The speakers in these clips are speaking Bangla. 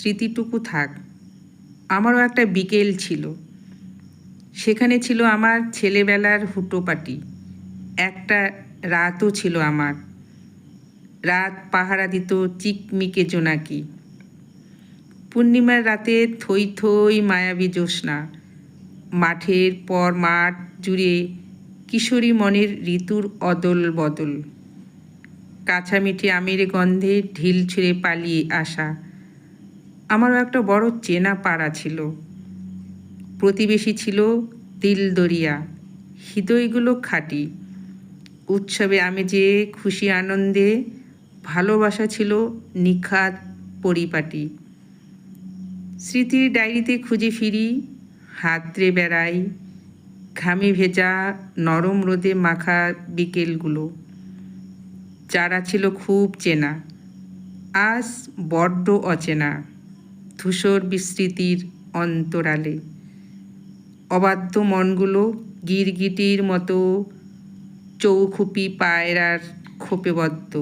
স্মৃতিটুকু থাক। আমারও একটা বিকেল ছিল, সেখানে ছিল আমার ছেলেবেলার হুটোপাটি। একটা রাতও ছিল আমার, রাত পাহারা দিত চিকমিকে জোনাকি। পূর্ণিমার রাতে থই থই মায়াবী জ্যোৎস্না, মাঠের পর মাঠ জুড়ে কিশোরী মনের ঋতুর অদল বদল, কাছামিঠি আমের গন্ধে ঢিল ছুঁড়ে পালিয়ে আসা। আমারও একটা বড় চেনা পাড়া ছিল, প্রতিবেশী ছিল দিলদরিয়া, হৃদয়গুলো খাঁটি। উৎসবে আমেজে খুশি আনন্দে ভালোবাসা ছিল নিখাদ পরিপাটি। স্মৃতির ডায়েরিতে খুঁজে ফিরি, হাতড়ে বেড়াই ঘামে ভেজা নরম রোদে মাখা বিকেলগুলো, যারা ছিল খুব চেনা আজ বড্ড অচেনা। ধূসর বিস্মৃতির অন্তরালে অবাধ্য মনগুলো গিরগিটির মতো চৌখুপি পায়রার খোপেবদ্ধ।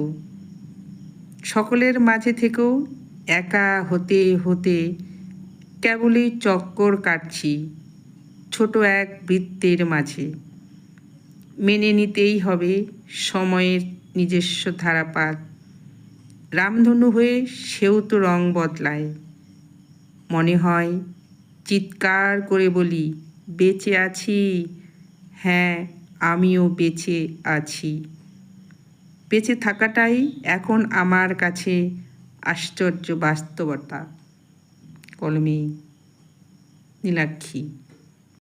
সকলের মাঝে থেকেও একা হতে হতে কেবলই চক্কর কাটছি ছোট এক বৃত্তের মাঝে। মেনে নিতেই হবে সময়ের নিজস্ব ধারাপাত, রামধনু হয়ে সেও তো রং বদলায়। মনে হয় চিৎকার করে বলি, বেঁচে আছি, হ্যাঁ আমিও বেঁচে আছি। বেঁচে থাকাটাই এখন আমার কাছে আশ্চর্য বাস্তবতা। কলমে নীলাক্ষী।